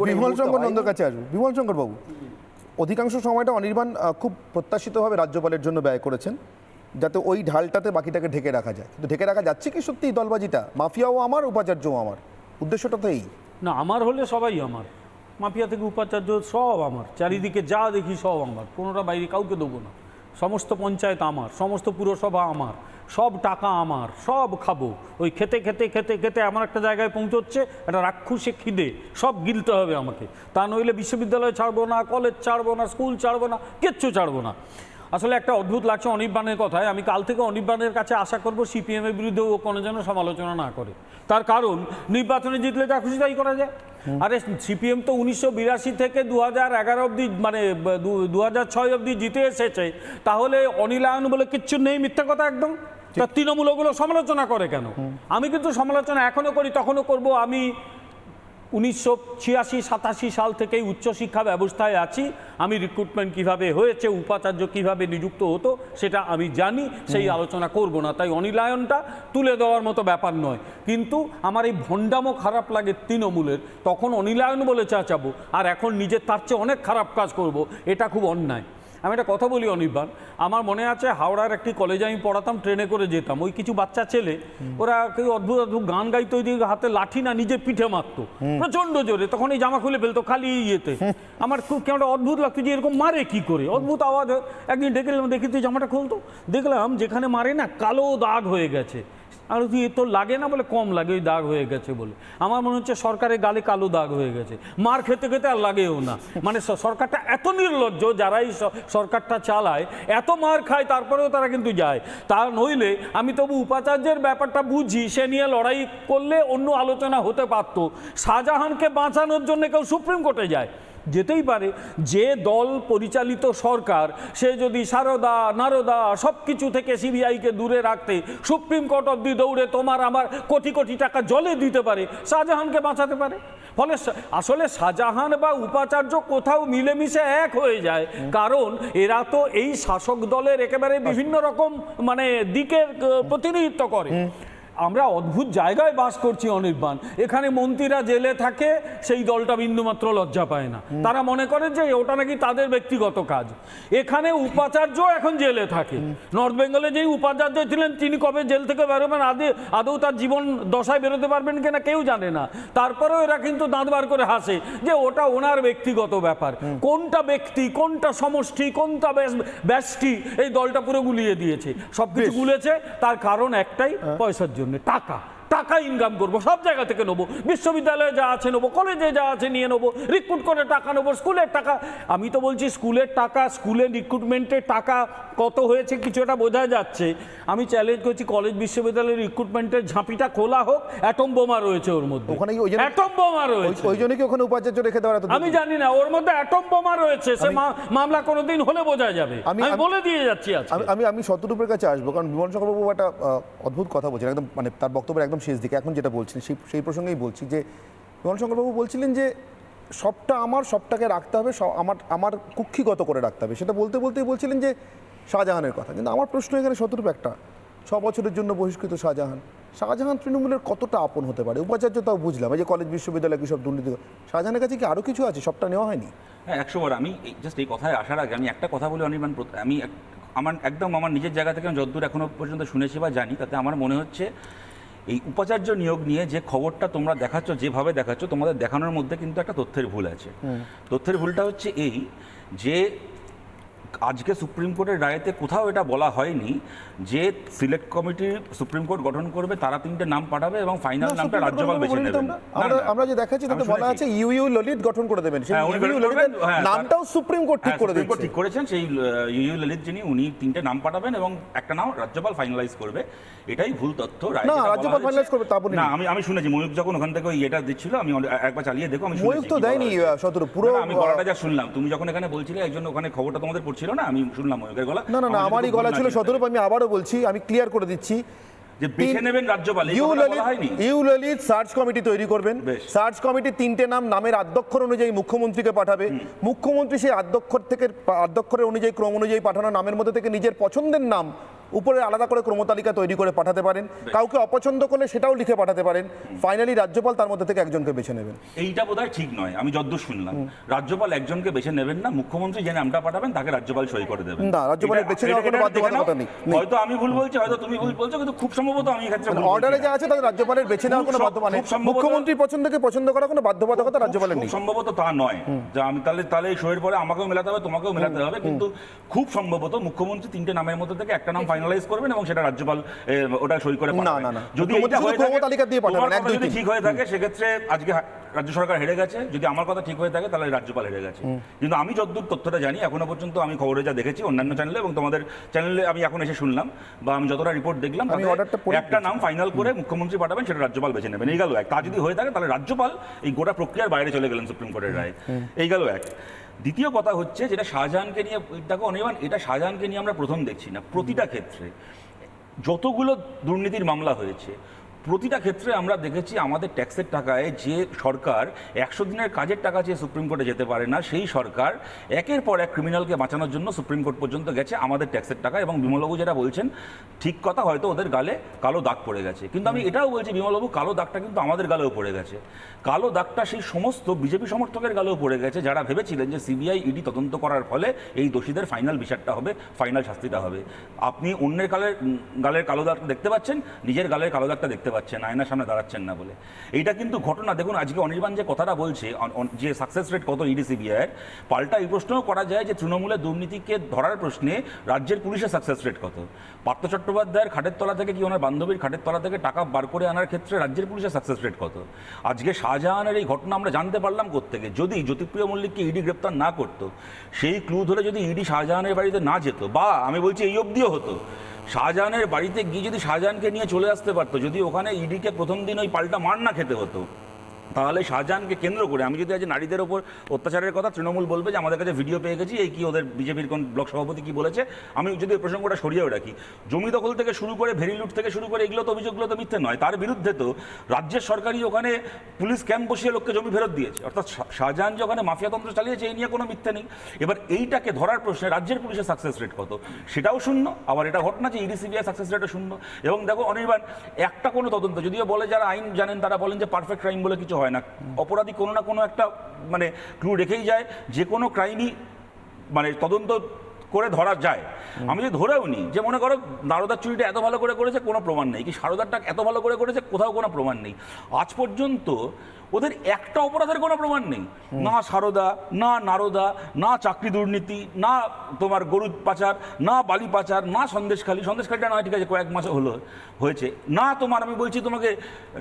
বিমল শঙ্কর নন্দর কাছে আসবো। বিমল শঙ্কর বাবু, অধিকাংশ সময়টা অনির্বাণ খুব প্রত্যাশিতভাবে রাজ্যপালের জন্য ব্যয় করেছেন, যাতে ওই ঢালটাতে বাকিটাকে ঢেকে রাখা যায়। কিন্তু ঢেকে রাখা যাচ্ছে কি সত্যি? দলবাজিটা, মাফিয়াও আমার, উপাচার্যও আমার, উদ্দেশ্যটা তো এই। না, আমার হলে সবাই আমার, মাফিয়া থেকে উপাচার্য সব আমার, চারিদিকে যা দেখি সব আমার, কোনোটা বাইরে কাউকে দেবো না। সমস্ত পঞ্চায়েত আমার, সমস্ত পুরসভা আমার, সব টাকা আমার, সব খাবো। ওই খেতে খেতে খেতে খেতে আমার একটা জায়গায় পৌঁছচ্ছে, একটা রাক্ষসে খিদে, সব গিলতে হবে আমাকে। তা নইলে বিশ্ববিদ্যালয় ছাড়বো না, কলেজ ছাড়বো না, স্কুল ছাড়বো না, কিচ্ছু ছাড়বো না। আসলে একটা অদ্ভুত লাগছে অনির্বাণের কথায়। আমি কাল থেকে অনির্বাণের কাছে আশা করবো সিপিএমের বিরুদ্ধে ও কোনো যেন সমালোচনা না করে। তার কারণ নির্বাচনে জিতলে যা খুশি তাই করা যায়। আরে সিপিএম তো 1982 থেকে 2011 অবধি, মানে 2006 অবধি জিতে এসেছে। তাহলে অনিলায়ন বলে কিচ্ছু নেই, মিথ্যা কথা একদম। তা তৃণমূল ওগুলো সমালোচনা করে কেন? আমি কিন্তু সমালোচনা এখনও করি, তখনও করব। আমি 1986-87 সাল থেকেই উচ্চশিক্ষা ব্যবস্থায় আছি। আমি রিক্রুটমেন্ট কিভাবে হয়েছে, উপাচার্য কিভাবে নিযুক্ত হতো সেটা আমি জানি, সেই আলোচনা করব না। তাই অনিলায়নটা তুলে দেওয়ার মতো ব্যাপার নয়। কিন্তু আমার এই ভণ্ডামো খারাপ লাগে তৃণমূলের, তখন অনিলায়ন বলে চাচাবো, আর এখন নিজের তার চেয়ে অনেক খারাপ কাজ করব, এটা খুব অন্যায়। আমি একটা কথা বলি অনির্বাণ, আমার মনে আছে হাওড়ার একটি কলেজে আমি পড়াতাম, ট্রেনে করে যেতাম। ওই কিছু বাচ্চা ছেলে, ওরা কেউ অদ্ভুত অদ্ভুত গান গাইতো, ওই দিকে হাতে লাঠি না নিজের পিঠে মারতো প্রচন্ড জোরে, তখন এই জামা খুলে ফেলতো খালি ইয়েতে। আমার খুব কেমন অদ্ভুত লাগতো যে এরকম মারে কি করে, অদ্ভুত আওয়াজ। একদিন ডেকে দেখি তুই জামাটা খুলতো, দেখলাম যেখানে মারে না কালো দাগ হয়ে গেছে। আর তুই তোর লাগে না বলে, কম লাগে, ওই দাগ হয়ে গেছে বলে। আমার মনে হচ্ছে সরকারের গালে কালো দাগ হয়ে গেছে, মার খেতে খেতে আর লাগেও না। মানে সরকারটা এত নির্লজ্জ, যারাই সরকারটা চালায় এত মার খায়, তারপরেও তারা কিন্তু যায়। তা নইলে আমি তবু উপাচার্যের ব্যাপারটা বুঝি, সে নিয়ে লড়াই করলে অন্য আলোচনা হতে পারতো। শাহজাহানকে বাঁচানোর জন্য কেউ সুপ্রিম কোর্টে যায়, যেতেই পারে। যে দল পরিচালিত সরকার, সে যদি সারদা নারদা সব কিছু থেকে সিবিআইকে দূরে রাখতে সুপ্রিম কোর্ট অব্দি দৌড়ে তোমার আমার কোটি কোটি টাকা জলে দিতে পারে, শাহজাহানকে বাঁচাতে পারে। ফলে আসলে শাহজাহান বা উপাচার্য কোথাও মিলেমিশে এক হয়ে যায়, কারণ এরা তো এই শাসক দলের একেবারে বিভিন্ন রকম মানে দিকের প্রতিনিধিত্ব করে। আমরা অদ্ভুত জায়গায় বাস করছি অনির্বাণ। এখানে মন্ত্রীরা জেলে থাকে, সেই দলটা বিন্দুমাত্র লজ্জা পায় না। তারা মনে করে যে ওটা নাকি তাদের ব্যক্তিগত কাজ। এখানে উপাচার্য এখন জেলে থাকে। নর্থ বেঙ্গলে যেই উপাচার্য ছিলেন, তিনি কবে জেল থেকে বেরোবেন, আদৌ তার জীবন দশায় বেরোতে পারবেন কিনা কেউ জানে না। তারপরেও এরা কিন্তু দাঁত বার করে হাসে যে ওটা ওনার ব্যক্তিগত ব্যাপার। কোনটা ব্যক্তি, কোনটা সমষ্টি, কোনটা ব্যষ্টি, এই দলটা পুরো গুলিয়ে দিয়েছে। সবকিছু গুলেছে, তার কারণ একটাই, পয়সার জন্য। টাকা ইনকাম করবো, সব জায়গা থেকে নেবো, বিশ্ববিদ্যালয়ে যা আছে নেবো, কলেজে যা আছে নিয়ে নেবো, রিক্রুট করে টাকা নেবো, স্কুলের টাকা। আমি তো বলছি স্কুলের টাকা, স্কুলের রিক্রুটমেন্টের টাকা কত হয়েছে কিছু একটা বোঝা যাচ্ছে। আমি চ্যালেঞ্জ করছি, কলেজ বিশ্ববিদ্যালয়ের রিক্রুটমেন্টের ঝাঁপিটা খোলা হোক। অ্যাটম বোমা রয়েছে ওর মধ্যে, অ্যাটম বোমা রয়েছে। ওই জন্য কি ওখানে উপাচার্য রেখে দেওয়ার? আমি জানি না, ওর মধ্যে অ্যাটম বোমা রয়েছে। সে মামলা কোনোদিন হলে বোঝা যাবে। আমি বলে দিয়ে যাচ্ছি। আমি শতরূপের কাছে আসবো, কারণ বিমল শঙ্করবাবু একটা অদ্ভুত কথা বলছেন, একদম মানে তার বক্তব্যের একদম শেষ দিকে। এখন যেটা বলছেন সেই প্রসঙ্গেই বলছি যে বিমল শঙ্করবাবু বলছিলেন যে সবটা আমার, সবটাকে রাখতে হবে, আমার কুক্ষিগত করে রাখতে হবে। সেটা বলতেই বলছিলেন যে শাহজাহানের কথা। কিন্তু আমার প্রশ্ন এখানে শতরূপ একটা, 6 বছরের জন্য বহিষ্কৃত শাহজাহান তৃণমূলের কতটা আপন হতে পারে? উপাচার্য তাও বুঝলাম, এই যে কলেজ বিশ্ববিদ্যালয় কি সব দুর্নীতি, শাহজাহানের কাছে কি আরও কিছু আছে, সবটা নেওয়া হয়নি? হ্যাঁ, 100 বার। আমি জাস্ট এই কথায় আসার আগে আমি একটা কথা বলি অনির্বাণ। আমি আমার নিজের জায়গা থেকে আমি যতদূর এখনো পর্যন্ত শুনেছি বা জানি, তাতে আমার মনে হচ্ছে এই উপাচার্য নিয়োগ নিয়ে যে খবরটা তোমরা দেখাচ্ছ, যেভাবে দেখাচ্ছ, তোমাদের দেখানোর মধ্যে কিন্তু একটা তথ্যের ভুল আছে। তথ্যের ভুলটা হচ্ছে এই যে আজকে সুপ্রিম কোর্টের রায়েতে কোথাও এটা বলা হয়নি যে সিলেক্ট কমিটি সুপ্রিম কোর্ট গঠন করবে, তারা 3টে নাম পাঠাবে এবং ফাইনাল নামটা রাজ্যপাল বেছে নেবেন। আমরা যে দেখাচ্ছি তাতে বলা আছে ইউ ললিত গঠন করে দেবেন, সেই ইউ ললিতের নামটাও সুপ্রিম কোর্ট ঠিক করে দিয়েছে। ঠিক করেছেন, সেই ইউ ললিত যিনি, উনি 3টে নাম পাঠাবেন এবং একটা নাম রাজ্যপাল ফাইনালাইজ করবে। এটাই ভুল তথ্য। না, রাজ্যপাল ফাইনালাইজ করবে তা বলি না। আমি শুনেছি ময়ূক যখন ওখান থেকে এটা দিচ্ছিল, আমি একবার চালিয়ে দেখো। আমি ময়ূক তো দেয়নি শতরূপ, পুরো আমি গলাটা যা শুনলাম। তুমি যখন এখানে বলছিলে একজন ওখানে খবরটা তোমাদের পড়ছিল না, আমি শুনলাম ময়ূকের গলা। না, আমারই গলা ছিল শতরূপ। আমি আবারও বলছি, আমি ক্লিয়ার করে দিচ্ছি যে বেছে নেবেন রাজ্যপাল, ইউ ললিত সার্চ কমিটি তৈরি করবেন। সার্চ কমিটি 3টে নামের আদ্যক্ষর অনুযায়ী মুখ্যমন্ত্রীকে পাঠাবে। মুখ্যমন্ত্রী সেই আদ্যক্ষরের অনুযায়ী, ক্রম অনুযায়ী পাঠানো নামের মধ্যে থেকে নিজের পছন্দের নাম উপরে আলাদা করে ক্রমতালিকা তৈরি করে পাঠাতে পারেন, কাউকে অপছন্দ করলে সেটাও লিখে পাঠাতে পারেন, ফাইনালি রাজ্যপাল তার মধ্যে থেকে একজনকে বেছে নেবেন। এইটা বোধহয় ঠিক নয়, আমি যতদূর শুনলাম রাজ্যপাল একজনকে বেছে নেবেন না, মুখ্যমন্ত্রী যে নামটা পাঠাবেন তাকে রাজ্যপাল সই করে দেবেন। না, রাজ্যপালের বেছে নেওয়ার কোনো বাধ্যবাধকতা নেই। হয়তো আমি ভুল বলছি, হয়তো তুমি ভুল বলছো, কিন্তু খুব সম্ভবত আমি এক্ষেত্রে ভুল বলছি অর্ডারে না। যা আছে তাদের রাজ্যপালের বেছে নেওয়ার কোনো বাধ্যবাধকতা নেই। খুব সম্ভবত- মুখ্যমন্ত্রীর পছন্দকে পছন্দ করার কোনো বাধ্যবাধকতা রাজ্যপালের নেই। খুব সম্ভবত তা নয় যে আমি তাহলে এই শোয়ের পরে আমাকেও মেলাতে হবে, তোমাকেও মেলাতে হবে, কিন্তু খুব সম্ভবত মুখ্যমন্ত্রী 3টে নামের মধ্যে থেকে একটা নাম ফাইনালাইজ করবেন এবং সেটা রাজ্যপাল ওটা সই করে পাঠাবেন। না, না। যদি মুখ্যমন্ত্রী এটা শুধু হয়ে থাকে, ক্রমতালিকা দিয়ে পাঠাবেন, তোমার এক, কথা দুই, যদি তিন। ঠিক হয়ে থাকে সেক্ষেত্রে আজকে রাজ্য সরকার হেরে গেছে, যদি আমার কথা ঠিক হয়ে থাকে তাহলে রাজ্যপাল হেরে গেছে। কিন্তু আমি যতদূর তথ্যটা জানি এখনো পর্যন্ত, আমি খবরে যা দেখেছি অন্যান্য চ্যানেলে এবং তোমাদের চ্যানেলে আমি এখন এসে শুনলাম বা আমি যতটা রিপোর্ট দেখলাম, আমি তাতে অর্ডারটা পড়ে একটা নাম ফাইনাল করে মুখ্যমন্ত্রী পাঠাবেন, সেটা রাজ্যপাল বেছে নেবেন। এই গেল এক। তা যদি হয়ে থাকে তাহলে রাজ্যপাল এই গোটা প্রক্রিয়ার বাইরে চলে গেলেন সুপ্রিম কোর্টের রায়। এই গেল এক। দ্বিতীয় কথা হচ্ছে যেটা শাহজাহানকে নিয়ে, দেখো অনির্বাণ, এটা শাহজাহানকে নিয়ে আমরা প্রথম দেখছি না। প্রতিটা ক্ষেত্রে যতগুলো দুর্নীতির মামলা হয়েছে প্রতিটা ক্ষেত্রে আমরা দেখেছি আমাদের ট্যাক্সের টাকায় যে সরকার 100 দিনের কাজের টাকা চেয়ে সুপ্রিম কোর্টে যেতে পারে না, সেই সরকার একের পর এক ক্রিমিনালকে বাঁচানোর জন্য সুপ্রিম কোর্ট পর্যন্ত গেছে আমাদের ট্যাক্সের টাকা। এবং বিমলবাবু যেটা বলছেন ঠিক কথা, হয়তো ওদের গালে কালো দাগ পড়ে গেছে, কিন্তু আমি এটাও বলছি বিমলবাবু, কালো দাগটা কিন্তু আমাদের গালেও পড়ে গেছে। কালো দাগটা সেই সমস্ত বিজেপি সমর্থকের গালেও পড়ে গেছে যারা ভেবেছিলেন যে সিবিআই ইডি তদন্ত করার ফলে এই দোষীদের ফাইনাল বিচারটা হবে, ফাইনাল শাস্তিটা হবে। আপনি অন্যের গালের কালো দাগটা দেখতে পাচ্ছেন, নিজের গালের কালো দাগটা দেখতে পাচ্ছেন, আয়নার সামনে দাঁড়াচ্ছেন না বলে। এইটা কিন্তু ঘটনা। দেখুন আজকে অনির্বাণ যে কথাটা বলছে যে সাকসেস রেট কত ইডি সিবিআইয়ের, পাল্টা এই প্রশ্নও করা যায় যে তৃণমূলের দুর্নীতিকে ধরার প্রশ্নে রাজ্যের পুলিশের সাকসেস রেট কত। পার্থ চট্টোপাধ্যায়ের খাটের তলা থেকে কি ওনার বান্ধবীর খাটের তলা থেকে টাকা বার করে আনার ক্ষেত্রে রাজ্যের পুলিশের সাকসেস রেট কত। আজকে শাহজাহানের এই ঘটনা আমরা জানতে পারলাম কোত্থেকে, যদি জ্যোতিপ্রিয় মল্লিককে ইডি গ্রেপ্তার না করতো, সেই ক্লু ধরে যদি ইডি শাহজাহানের বাড়িতে না যেত, বা আমি বলছি এই অবধিও হতো, শাহজাহানের বাড়িতে গিয়ে যদি শাহজাহানকে নিয়ে চলে আসতে পারতো, যদি ওখানে ইডিকে প্রথম দিন ওই পাল্টা মার না খেতে হতো, তাহলে শাহজাহানকে কেন্দ্র করে আমি যদি আজ নারীদের ওপর অত্যাচারের কথা, তৃণমূল বলবে যে আমাদের কাছে ভিডিও পেয়ে গেছি, এই কি ওদের বিজেপির কোন ব্লক সভাপতি কি বলেছে, আমি যদি ওই প্রসঙ্গটা সরিয়েও রাখি, জমি দখল থেকে শুরু করে ভেরি লুট থেকে শুরু করে এগুলো তো অভিযোগগুলো তো মিথ্যে নয়। তার বিরুদ্ধে তো রাজ্যের সরকারই ওখানে পুলিশ ক্যাম্প বসিয়ে লোককে জমি ফেরত দিয়েছে। অর্থাৎ শাহজাহান যে ওখানে মাফিয়াতন্ত্র চালিয়েছে এই নিয়ে কোনো মিথ্যে নেই। এবার এইটাকে ধরার প্রশ্নে রাজ্যের পুলিশের সাকসেস রেট কত, সেটাও শূন্য। আবার এটা ঘটনা যে ইডি সিবিআই সাকসেস রেটও শূন্য। এবং দেখো অনির্বাণ, একটা কোনো তদন্ত, যদিও বলে যারা আইন জানেন তারা বলেন যে পারফেক্ট ক্রাইম বলে কিছু হয় না, অপরাধী কোনো না কোনো একটা মানে ক্লু রেখেই যায়, যে কোনো ক্রাইমই মানে তদন্ত করে ধরা যায়। আমি যদি ধরেও নিই যে মনে করো নারদার চুরিটা এত ভালো করে করেছে, কোনো প্রমাণ নেই, কি সারদারটা এত ভালো করে করেছে, কোথাও কোনো প্রমাণ নেই। আজ পর্যন্ত ওদের একটা অপরাধের কোনো প্রমাণ নেই, না সারদা, না নারদা, না চাকরি দুর্নীতি, না তোমার গরু পাচার, না বালি পাচার, না সন্দেশখালিটা নয় ঠিক আছে কয়েক মাসে হয়েছে, না তোমার আমি বলছি তোমাকে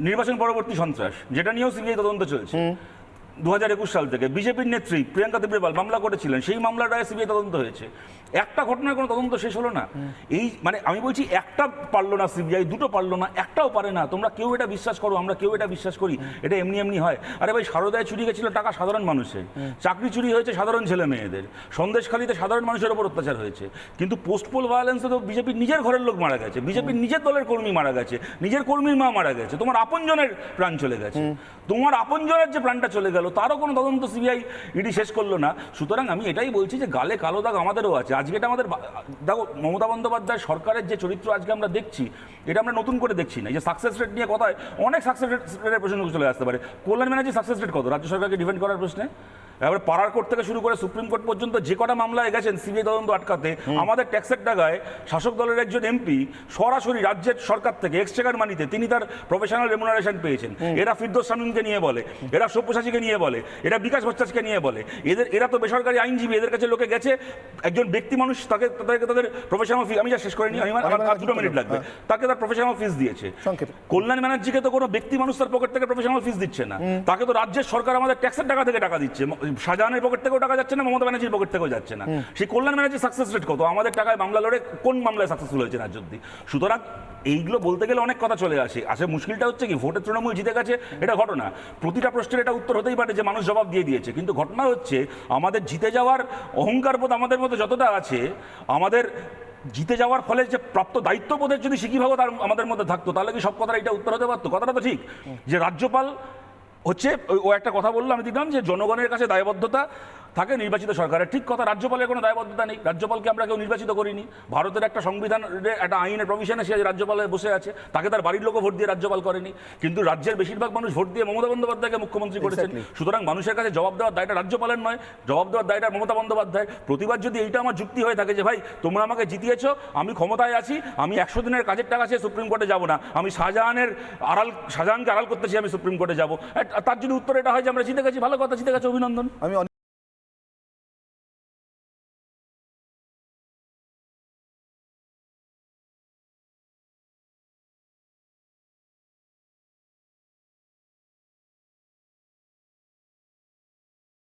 নির্বাচন পরবর্তী সন্ত্রাস, যেটা নিয়েও সিবিআই তদন্ত চলছে 2021 সাল থেকে। বিজেপির নেত্রী প্রিয়াঙ্কা দেবরেপাল মামলা করেছিলেন, সেই মামলার রায়ে সিবিআই তদন্ত হয়েছে। একটা ঘটনার কোনো তদন্ত শেষ হলো না। এই মানে আমি বলছি একটা পারলো না সিবিআই, দুটো পারলো না, একটাও পারে না। তোমরা কেউ এটা বিশ্বাস করো, আমরা কেউ এটা বিশ্বাস করি এটা এমনি এমনি হয়? আরে ভাই, সারদায় চুরি গেছিল টাকা সাধারণ মানুষের, চাকরি চুরি হয়েছে সাধারণ ছেলে মেয়েদের, সন্দেশখালিতে সাধারণ মানুষের ওপর অত্যাচার হয়েছে। কিন্তু পোস্ট পোল ভায়োলেন্সে তো বিজেপির নিজের ঘরের লোক মারা গেছে, বিজেপির নিজের দলের কর্মী মারা গেছে, নিজের কর্মীর মা মারা গেছে, তোমার আপনজনের প্রাণ চলে গেছে। তোমার আপনজনের যে প্রাণটা চলে গেল তারও কোনো তদন্ত সিবিআই ইডি শেষ করলো না। সুতরাং আমি এটাই বলছি যে গালে কালো দাগ আমাদেরও আছে। আজকে এটা আমাদের দেখো, মমতা বন্দ্যোপাধ্যায় সরকারের যে চরিত্র আজকে আমরা দেখছি, এটা আমরা নতুন করে দেখছি না। যে সাকসেস রেট নিয়ে কথা হয়, অনেক সাকসেস রেটের প্রশ্ন চলে আসতে পারে। কল্যাণ ব্যানার্জির সাকসেস রেট কত রাজ্য সরকারকে ডিফেন্ড করার প্রশ্নে? এবার পাড়ার কোর্ট থেকে শুরু করে সুপ্রিম কোর্ট পর্যন্ত যে কটা মামলায় গেছেন সিবিআই তদন্ত আটকাতে, আমাদের ট্যাক্সের টাকায় শাসক দলের একজন এমপি সরাসরি রাজ্যের সরকার থেকে এক্সচেকার মানিতে তিনি তার প্রফেশনাল রেমুনারেশন পেয়েছেন। এরা ফিরদৌস শামীমকে নিয়ে বলে, এরা সব্যসাচীকে নিয়ে বলে, এরা বিকাশ ভট্টাচার্যকে নিয়ে বলে, এরা তো বেসরকারি আইনজীবী, এদের কাছে লোকে গেছে, একজন ব্যক্তি মানুষ তাদেরকে তাদের প্রফেশনাল ফি, আমি যা শেষ করে নিই, আর 2 মিনিট লাগবে, তাকে তার প্রফেশনাল ফিস দিয়েছে। কল্যাণ ব্যানার্জিকে তো কোনো ব্যক্তি মানুষ তার পকেট থেকে প্রফেশনাল ফিস দিচ্ছে না, তাকে তো রাজ্যের সরকার আমাদের ট্যাক্সের টাকা থেকে টাকা দিচ্ছে। শাহজাহানের পকেট থেকেও টাকা যাচ্ছে না, মমতা ব্যানার্জির পকেট থেকেও যাচ্ছে না। সেই কল্যাণ ব্যানার্জির সাকসেস রেট কত? আমাদের টাকায় মামলা লড়ে কোন মামলায় সাকসেসফুল হয়েছে রাজ্য অব্দি? সুতরাং এইগুলো বলতে গেলে অনেক কথা চলে আসে। মুশকিলটা হচ্ছে কি, ভোটে তৃণমূল জিতে গেছে এটা ঘটনা, প্রতিটা প্রশ্নের এটা উত্তর হতেই পারে যে মানুষ জবাব দিয়ে দিয়েছে, কিন্তু ঘটনা হচ্ছে আমাদের জিতে যাওয়ার অহংকার বোধ আমাদের মধ্যে যতটা আছে, আমাদের জিতে যাওয়ার ফলে যে প্রাপ্ত দায়িত্ববোধের যদি শিকিভাগ তার আমাদের মধ্যে থাকতো, তাহলে কি সব কথাটা এটা উত্তর হতে পারতো? কথাটা তো ঠিক যে রাজ্যপাল হচ্ছে, ও একটা কথা বললো আমি দেখলাম যে জনগণের কাছে দায়বদ্ধতা, থাকে নির্বাচিত সরকারের। ঠিক কথা, রাজ্যপালের কোনো দায়বদ্ধতা নেই, রাজ্যপালকে আমরা কেউ নির্বাচিত করিনি। ভারতের একটা সংবিধানের একটা আইনের প্রভিশনে সে রাজ্যপালে বসে আছে, তাকে তার বাড়ির লোকও ভোট দিয়ে রাজ্যপাল করেনি, কিন্তু রাজ্যের বেশিরভাগ মানুষ ভোট দিয়ে মমতা বন্দ্যোপাধ্যায়কে মুখ্যমন্ত্রী করেছেন। সুতরাং মানুষের কাছে জবাব দেওয়ার দায়টা রাজ্যপালের নয়, জবাব দেওয়ার দায়টা মমতা বন্দ্যোপাধ্যায়। প্রতিবার যদি এইটা আমার যুক্তি হয়ে থাকে যে ভাই তোমরা আমাকে জিতিয়েছো, আমি ক্ষমতায় আছি, আমি 100 দিনের কাজের টাকা চেয়ে সুপ্রিম কোর্টে যাব না, আমি শাহজাহানকে আড়াল করতে চাই, আমি সুপ্রিম কোর্টে যাব, তার যদি উত্তর এটা হয় যে আমরা জিতে গেছি, ভালো কথা, জিতে গেছে, অভিনন্দন। আমি